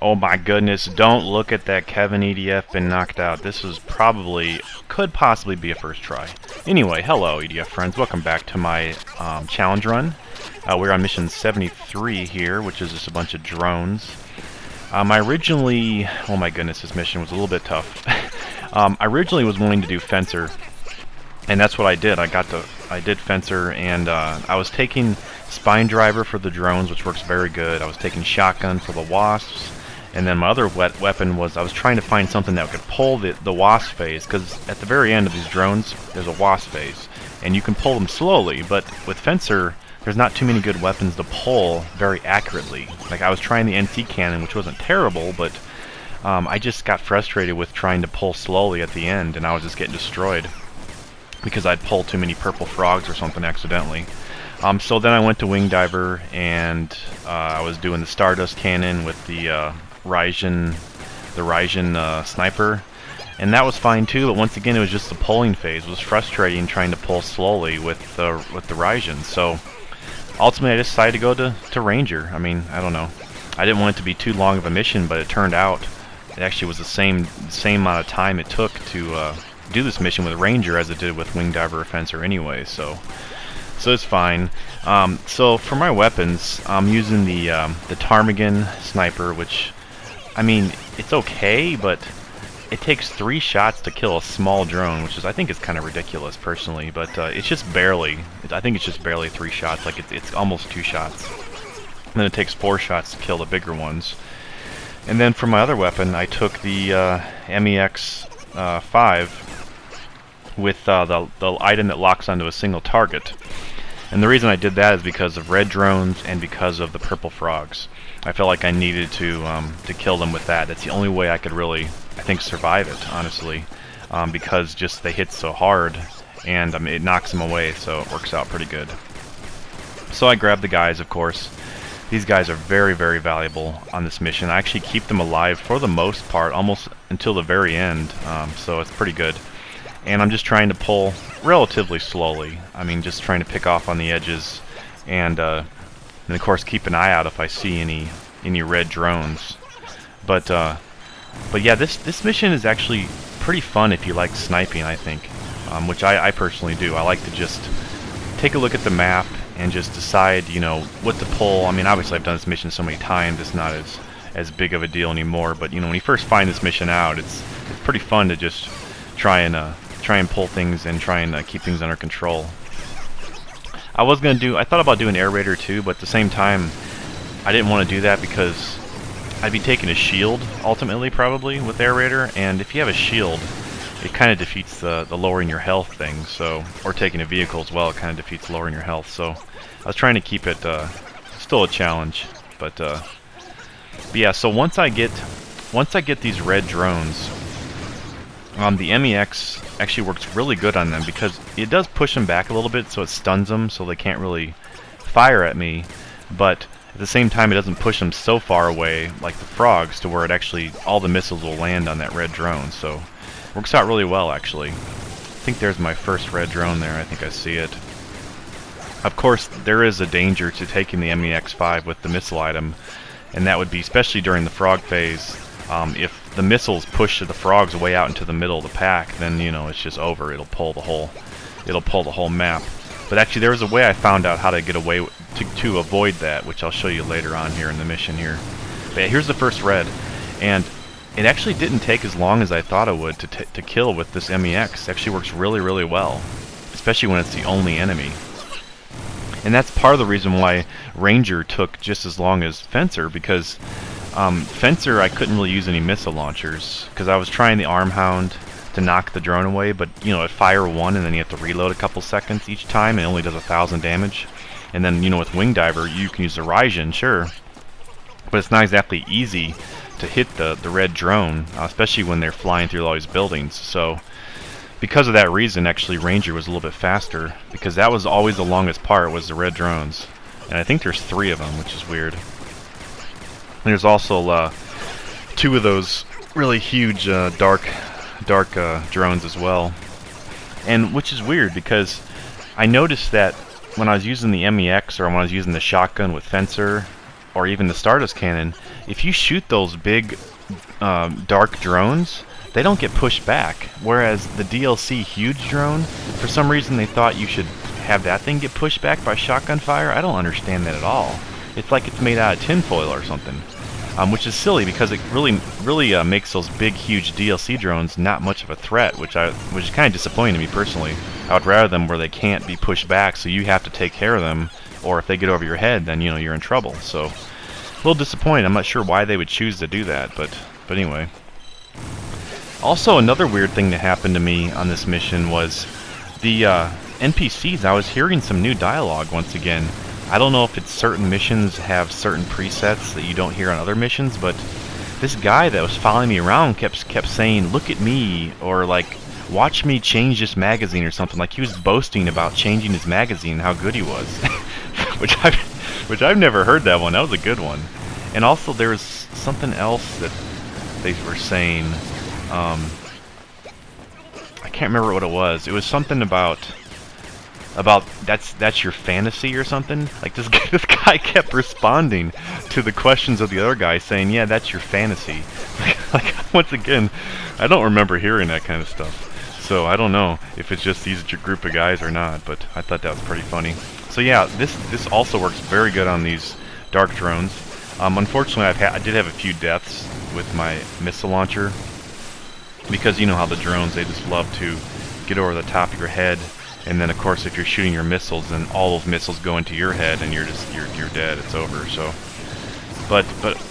Oh my goodness, don't look at that Kevin EDF been knocked out. This is could possibly be a first try. Anyway, hello EDF friends, welcome back to my challenge run. We're on mission 73 here, which is just a bunch of drones. Oh my goodness, this mission was a little bit tough. I originally was wanting to do Fencer, and that's what I did. I did Fencer, and I was taking Spine Driver for the drones, which works very good. I was taking Shotgun for the Wasps, and then my other weapon was I was trying to find something that could pull the Wasp Face, because at the very end of these drones, there's a Wasp Face, and you can pull them slowly, but with Fencer, there's not too many good weapons to pull very accurately. Like, I was trying the NT cannon, which wasn't terrible, but I just got frustrated with trying to pull slowly at the end, and I was just getting destroyed because I'd pulled too many purple frogs or something accidentally. So then I went to Wing Diver, and I was doing the Stardust Cannon with the Raijin sniper, and that was fine too. But once again, it was just the pulling phase. It was frustrating trying to pull slowly with the Raijin. So ultimately, I decided to go to Ranger. I mean, I don't know. I didn't want it to be too long of a mission, but it turned out it actually was the same amount of time it took to do this mission with Ranger as it did with Wing Diver or Fencer anyway. So it's fine. So for my weapons, I'm using the Ptarmigan sniper, which, I mean, it's okay, but it takes 3 shots to kill a small drone, which I think is kind of ridiculous personally. But it's just barely. I think it's just barely 3 shots. Like it's almost 2 shots. And then it takes 4 shots to kill the bigger ones. And then for my other weapon, I took the MEX-5 with the item that locks onto a single target. And the reason I did that is because of red drones and because of the purple frogs. I felt like I needed to kill them with that. That's the only way I could really, I think, survive it, honestly, because just they hit so hard, and it knocks them away, so it works out pretty good. So I grabbed the guys, of course. These guys are very, very valuable on this mission. I actually keep them alive for the most part, almost until the very end, so it's pretty good. And I'm just trying to pull relatively slowly. I mean, just trying to pick off on the edges, and of course keep an eye out if I see any red drones. But yeah, this mission is actually pretty fun if you like sniping, I think, which I personally do. I like to just take a look at the map and just decide, you know, what to pull. I mean, obviously I've done this mission so many times, it's not as big of a deal anymore. But you know, when you first find this mission out, it's pretty fun to just try and pull things and try and keep things under control. I thought about doing Air Raider too, but at the same time, I didn't want to do that because I'd be taking a shield ultimately, probably, with Air Raider, and if you have a shield, it kind of defeats the lowering your health thing. So, or taking a vehicle as well, it kind of defeats lowering your health. So, I was trying to keep it still a challenge, but yeah. So once I get these red drones, the MEX actually works really good on them because it does push them back a little bit, so it stuns them, so they can't really fire at me. But at the same time, it doesn't push them so far away like the frogs to where it actually all the missiles will land on that red drone. So it works out really well, actually. I think there's my first red drone there. I think I see it. Of course, there is a danger to taking the MEX-5 with the missile item, and that would be especially during the frog phase. If the missiles push the frogs way out into the middle of the pack, then, you know, it's just over. It'll pull the whole map. But actually, there was a way I found out how to get away to avoid that, which I'll show you later on here in the mission here. But yeah, here's the first red, and it actually didn't take as long as I thought it would to kill with this MEX. It actually works really, really well, especially when it's the only enemy. And that's part of the reason why Ranger took just as long as Fencer, because Fencer, I couldn't really use any missile launchers because I was trying the Arm Hound to knock the drone away, but you know, it fire one and then you have to reload a couple seconds each time, and it only does 1,000 damage. And then, you know, with Wing Diver, you can use the Raijin, sure, but it's not exactly easy to hit the red drone, especially when they're flying through all these buildings. So because of that reason, actually, Ranger was a little bit faster, because that was always the longest part, was the red drones. And I think there's 3 of them, which is weird. There's also 2 of those really huge dark drones as well, and which is weird because I noticed that when I was using the MEX or when I was using the shotgun with Fencer, or even the Stardust Cannon, if you shoot those big dark drones, they don't get pushed back. Whereas the DLC huge drone, for some reason they thought you should have that thing get pushed back by shotgun fire. I don't understand that at all. It's like it's made out of tinfoil or something. Which is silly because it really makes those big, huge DLC drones not much of a threat, which is kind of disappointing to me personally. I would rather them where they can't be pushed back, so you have to take care of them, or if they get over your head, then you're in trouble. So, a little disappointed. I'm not sure why they would choose to do that, but anyway. Also, another weird thing that happened to me on this mission was the NPCs. I was hearing some new dialogue once again. I don't know if it's certain missions have certain presets that you don't hear on other missions, but this guy that was following me around kept saying, "Look at me," or like, "Watch me change this magazine," or something. Like he was boasting about changing his magazine and how good he was, which I've never heard that one. That was a good one. And also there was something else that they were saying. I can't remember what it was. It was something about that's your fantasy or something. Like this guy kept responding to the questions of the other guy, saying, "Yeah, that's your fantasy." Like once again, I don't remember hearing that kind of stuff. So I don't know if it's just these group of guys or not, but I thought that was pretty funny. So yeah, this also works very good on these dark drones. Unfortunately, I did have a few deaths with my missile launcher, because you know how the drones, they just love to get over the top of your head. And then, of course, if you're shooting your missiles, then all those missiles go into your head, and you're dead. It's over. So, but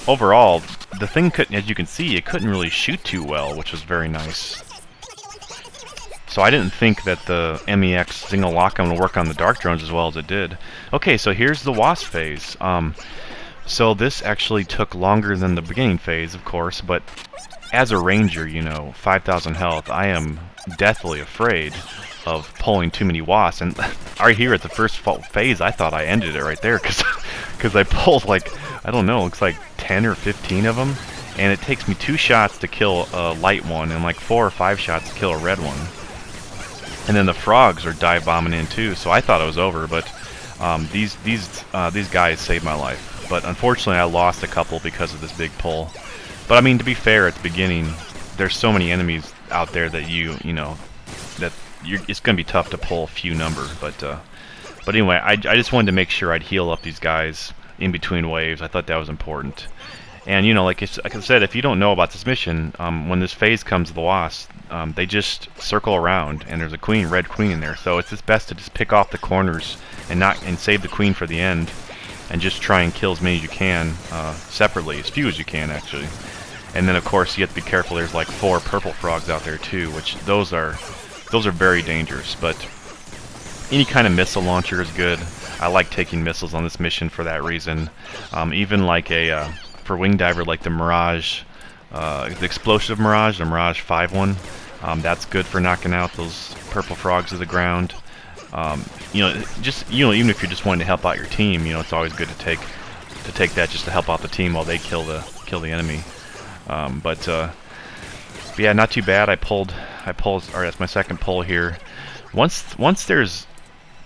overall, the thing couldn't, as you can see, it couldn't really shoot too well, which was very nice. So I didn't think that the MEX single lock-on would work on the dark drones as well as it did. Okay, so here's the Wasp phase. So this actually took longer than the beginning phase, of course, but as a ranger, 5,000 health, I am deathly afraid of pulling too many wasps. And right here at the first phase, I thought I ended it right there, because I pulled like, I don't know, looks like 10 or 15 of them, and it takes me 2 shots to kill a light one and like 4 or 5 shots to kill a red one. And then the frogs are dive bombing in too, so I thought it was over, but these guys saved my life. But unfortunately, I lost a couple because of this big pull. But I mean, to be fair, at the beginning, there's so many enemies out there that it's going to be tough to pull a few number. But anyway, I just wanted to make sure I'd heal up these guys in between waves. I thought that was important. And like I said, if you don't know about this mission, when this phase comes to the wasp, they just circle around, and there's a red queen in there. So it's just best to just pick off the corners and save the queen for the end, and just try and kill as many as you can separately, as few as you can actually. And then of course you have to be careful. There's like 4 purple frogs out there too, which those are very dangerous. But any kind of missile launcher is good. I like taking missiles on this mission for that reason. Even like for wing diver, like the Mirage, the explosive Mirage, the Mirage 5 one. That's good for knocking out those purple frogs to the ground. Even if you're just wanting to help out your team, it's always good to take that just to help out the team while they kill the enemy. But yeah, not too bad. I pulled. Alright, that's my second pull here. Once there's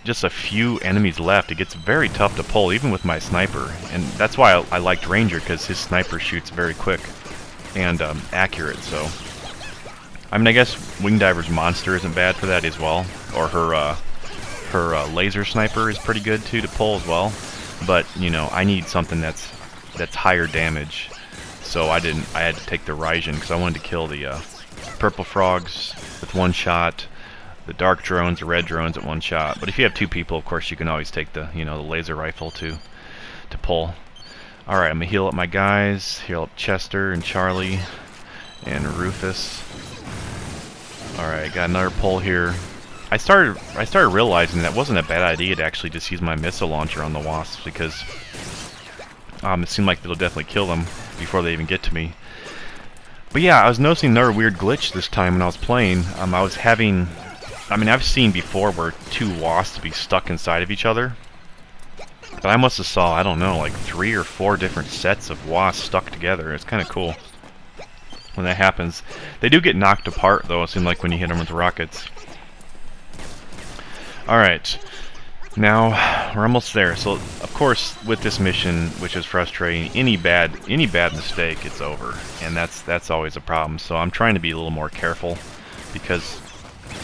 just a few enemies left, it gets very tough to pull, even with my sniper. And that's why I liked Ranger, because his sniper shoots very quick and accurate. So, I mean, I guess Wing Diver's monster isn't bad for that as well, or her laser sniper is pretty good too to pull as well. But I need something that's higher damage. So I had to take the Raijin because I wanted to kill the purple frogs with 1 shot, the dark drones, the red drones at 1 shot. But if you have 2 people, of course, you can always take the the laser rifle to pull. All right, I'm gonna heal up my guys. Heal up Chester and Charlie and Rufus. All right, got another pull here. I started realizing that it wasn't a bad idea to actually just use my missile launcher on the wasps, because it seemed like it'll definitely kill them before they even get to me. But yeah, I was noticing another weird glitch this time when I was playing. I've seen before where 2 wasps be stuck inside of each other, but I must have saw, I don't know, like 3 or 4 different sets of wasps stuck together. It's kind of cool when that happens. They do get knocked apart though, it seems like, when you hit them with rockets. Alright, Now we're almost there. So of course, with this mission, which is frustrating, any bad mistake, it's over, and that's always a problem. So I'm trying to be a little more careful because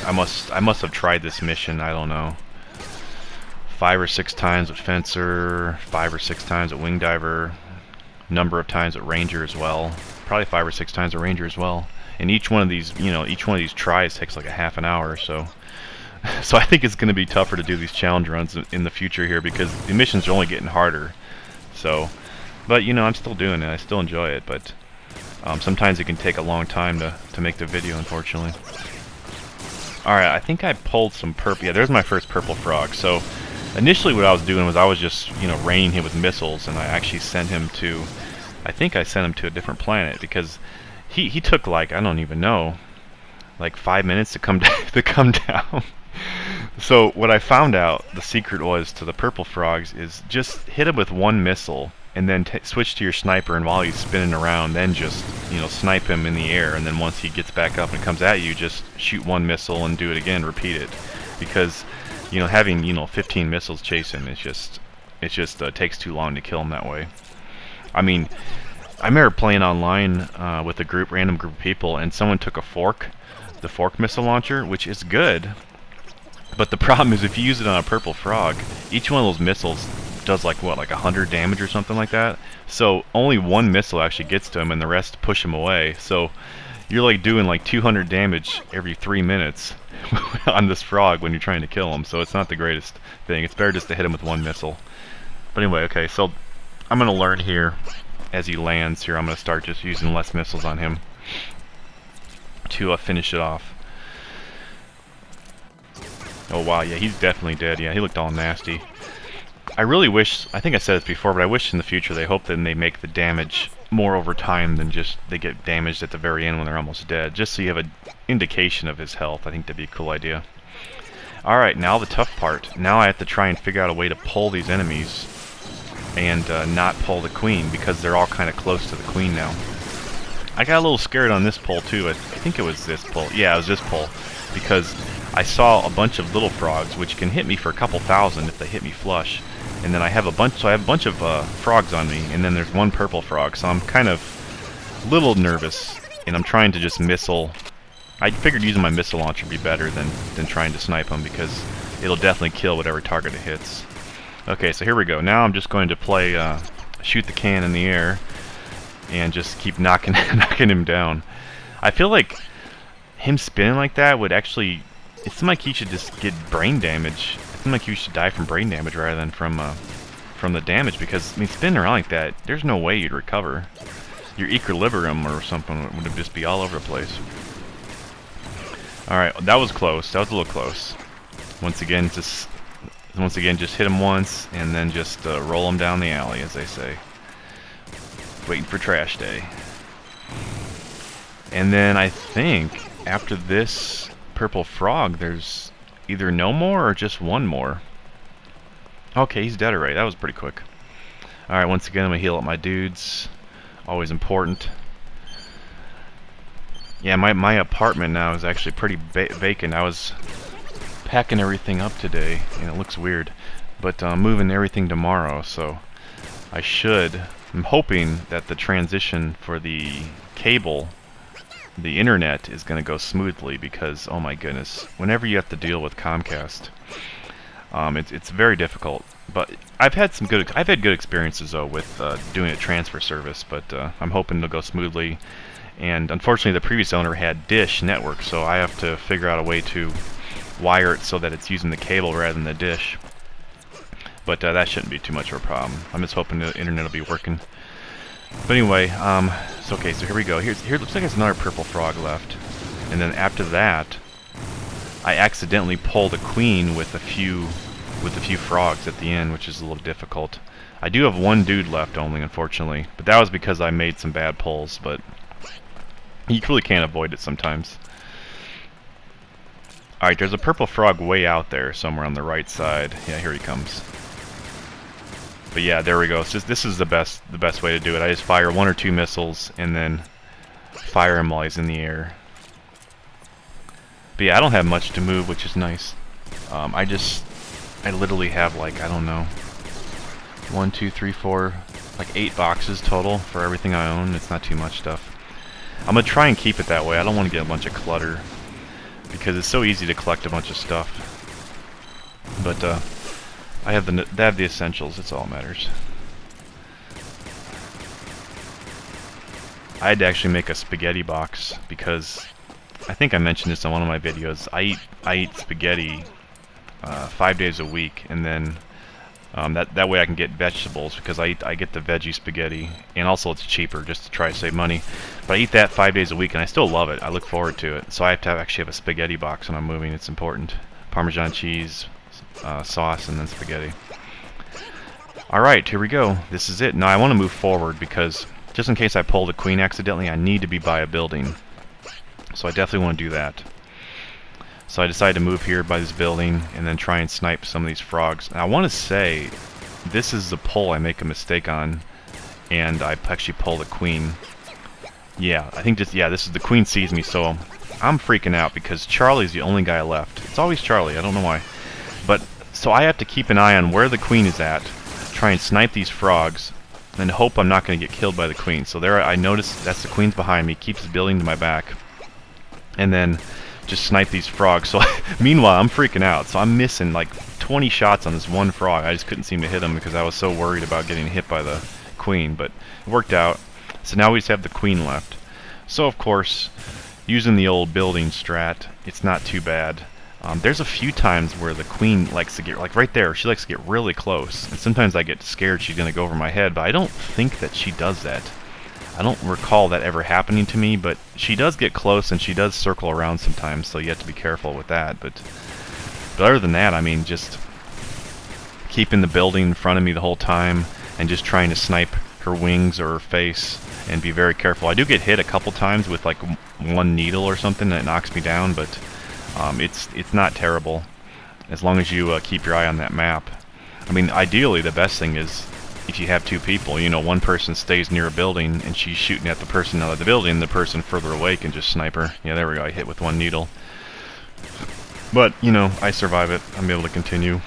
I must have tried this mission, I don't know, 5 or 6 times with Fencer, 5 or 6 times at Wing Diver, number of times at Ranger as well, probably 5 or 6 times at Ranger as well. And each one of these, each one of these tries takes like a half an hour or so. So I think it's going to be tougher to do these challenge runs in the future here because the missions are only getting harder. So, but I'm still doing it. I still enjoy it, but sometimes it can take a long time to make the video, unfortunately. Alright, I think I pulled some purple. Yeah, there's my first purple frog. So initially what I was doing was I was just, raining him with missiles, and I actually sent him to, I think I sent him to a different planet because he took like, I don't even know, like 5 minutes to come to come down. So what I found out, the secret was to the purple frogs, is just hit him with one missile and then switch to your sniper, and while he's spinning around, then just snipe him in the air, and then once he gets back up and comes at you, just shoot one missile and do it again, repeat it. Because having 15 missiles chase him, it just takes too long to kill him that way. I mean, I remember playing online with a random group of people, and someone took the fork missile launcher, which is good. But the problem is if you use it on a purple frog, each one of those missiles does like 100 damage or something like that. So only one missile actually gets to him, and the rest push him away. So you're like doing like 200 damage every 3 minutes on this frog when you're trying to kill him. So it's not the greatest thing. It's better just to hit him with one missile. But anyway, okay, so I'm gonna learn here as he lands here. I'm gonna start just using less missiles on him to finish it off. Oh wow, yeah, he's definitely dead. Yeah, he looked all nasty. I really wish, I think I said this before, but I wish in the future they hope that they make the damage more over time than just they get damaged at the very end when they're almost dead. Just so you have an indication of his health. I think that'd be a cool idea. Alright, now the tough part. Now I have to try and figure out a way to pull these enemies and not pull the queen, because they're all kind of close to the queen now. I got a little scared on this pull too. I think it was this pull. Yeah, it was this pull. Because I saw a bunch of little frogs, which can hit me for a couple thousand if they hit me flush. And then I have a bunch of frogs on me, and then there's one purple frog. So I'm kind of a little nervous, and I'm trying to just missile. I figured using my missile launcher would be better than trying to snipe them, because it'll definitely kill whatever target it hits. Okay, so here we go. Now I'm just going to play shoot the can in the air and just keep knocking him down. I feel like him spinning like that would actually, it seems like he should just get brain damage. It seems like he should die from brain damage rather than from the damage, because I mean, spinning around like that, there's no way you'd recover. Your equilibrium or something would just be all over the place. Alright, that was close. That was a little close. Once again, just hit him once, and then just roll him down the alley, as they say. Waiting for trash day. And then I think after this purple frog, there's either no more or just one more. Okay, he's dead already. That was pretty quick. Alright, once again, I'm going to heal up my dudes. Always important. Yeah, my apartment now is actually pretty vacant. I was packing everything up today, and it looks weird. But I'm moving everything tomorrow, so I'm hoping that the transition for the cable, the internet, is going to go smoothly, because, oh my goodness, whenever you have to deal with Comcast, it's very difficult. But I've had good experiences though with doing a transfer service, but I'm hoping it'll go smoothly. And unfortunately, the previous owner had Dish network, so I have to figure out a way to wire it so that it's using the cable rather than the dish. But that shouldn't be too much of a problem. I'm just hoping the internet will be working. But anyway, so okay, so here we go. Here looks like there's another purple frog left. And then after that, I accidentally pulled a queen with a few frogs at the end, which is a little difficult. I do have one dude left only, unfortunately, but that was because I made some bad pulls, but you really can't avoid it sometimes. Alright, there's a purple frog way out there somewhere on the right side. Yeah, here he comes. But yeah, there we go. It's just, this is the best way to do it. I just fire 1 or 2 missiles and then fire him while he's in the air. But yeah, I don't have much to move, which is nice. I just I literally have like, I don't know, 1, 2, 3, 4, like 8 boxes total for everything I own. It's not too much stuff. I'm gonna try and keep it that way. I don't want to get a bunch of clutter because it's so easy to collect a bunch of stuff. But I have the essentials. That's all that matters. I had to actually make a spaghetti box because I think I mentioned this on one of my videos. I eat spaghetti 5 days a week, and then that way I can get vegetables because I get the veggie spaghetti, and also it's cheaper just to try to save money. But I eat that 5 days a week, and I still love it. I look forward to it. So I have to actually have a spaghetti box when I'm moving. It's important. Parmesan cheese, sauce, and then spaghetti. Alright, here we go. This is it. Now I want to move forward because just in case I pull the queen accidentally, I need to be by a building. So I definitely want to do that. So I decided to move here by this building and then try and snipe some of these frogs. And I want to say this is the pull I make a mistake on, and I actually pull the queen. Yeah, I think this is the queen sees me, so I'm freaking out because Charlie's the only guy left. It's always Charlie, I don't know why. But so I have to keep an eye on where the queen is at, try and snipe these frogs, and hope I'm not going to get killed by the queen. So there I notice that's the queen's behind me, keeps building to my back. And then just snipe these frogs. So meanwhile, I'm freaking out. So I'm missing like 20 shots on this one frog. I just couldn't seem to hit him because I was so worried about getting hit by the queen. But it worked out. So now we just have the queen left. So of course, using the old building strat, it's not too bad. There's a few times where the queen likes to get, like right there, she likes to get really close. And sometimes I get scared she's going to go over my head, but I don't think that she does that. I don't recall that ever happening to me, but she does get close and she does circle around sometimes, so you have to be careful with that. But other than that, I mean, just keeping the building in front of me the whole time and just trying to snipe her wings or her face and be very careful. I do get hit a couple times with like one needle or something that knocks me down, but it's not terrible as long as you keep your eye on that map. I mean, ideally the best thing is if you have two people, you know, one person stays near a building and she's shooting at the person out of the building, the person further away can just snipe her. Yeah, there we go, I hit with one needle. But, you know, I survive it. I'm able to continue.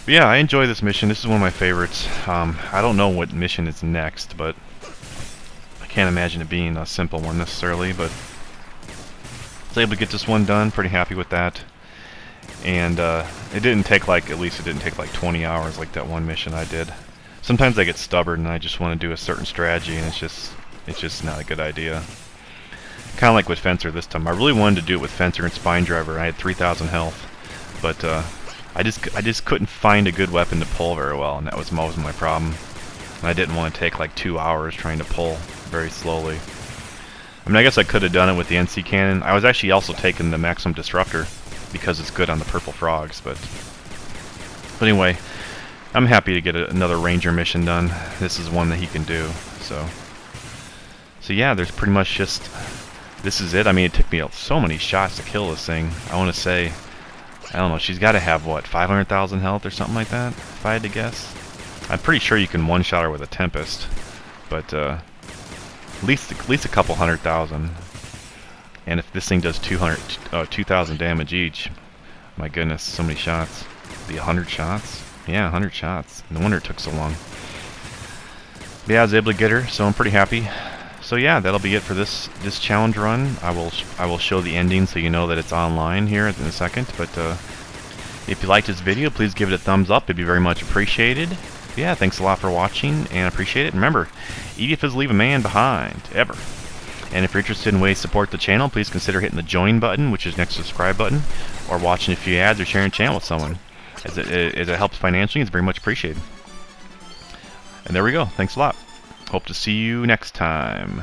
But yeah, I enjoy this mission. This is one of my favorites. I don't know what mission is next, but I can't imagine it being a simple one necessarily, but I was able to get this one done. Pretty happy with that. And it didn't take like, at least it didn't take like 20 hours like that one mission I did. Sometimes I get stubborn and I just want to do a certain strategy and it's just not a good idea. Kind of like with Fencer this time. I really wanted to do it with Fencer and Spine Driver. I had 3,000 health, but I just couldn't find a good weapon to pull very well, and that was most of my problem. And I didn't want to take like 2 hours trying to pull very slowly. I mean, I guess I could have done it with the NC cannon. I was actually also taking the Maximum Disruptor because it's good on the purple frogs, but anyway, I'm happy to get another Ranger mission done. This is one that he can do, so yeah, there's pretty much just, this is it. I mean, it took me so many shots to kill this thing. I want to say, I don't know, she's got to have, what, 500,000 health or something like that, if I had to guess? I'm pretty sure you can one-shot her with a Tempest, but at least a couple 100,000. And if this thing does 2,000 damage each, my goodness, so many shots. Be 100 shots? Yeah, 100 shots. No wonder it took so long. But yeah, I was able to get her, so I'm pretty happy. So yeah, that'll be it for this challenge run. I will show the ending so you know that it's online here in a second. But if you liked this video, please give it a thumbs up. It'd be very much appreciated. Yeah, thanks a lot for watching, and I appreciate it. Remember, EDF doesn't leave a man behind, ever. And if you're interested in ways to support the channel, please consider hitting the join button, which is next to the subscribe button, or watching a few ads or sharing the channel with someone. As it helps financially, it's very much appreciated. And there we go. Thanks a lot. Hope to see you next time.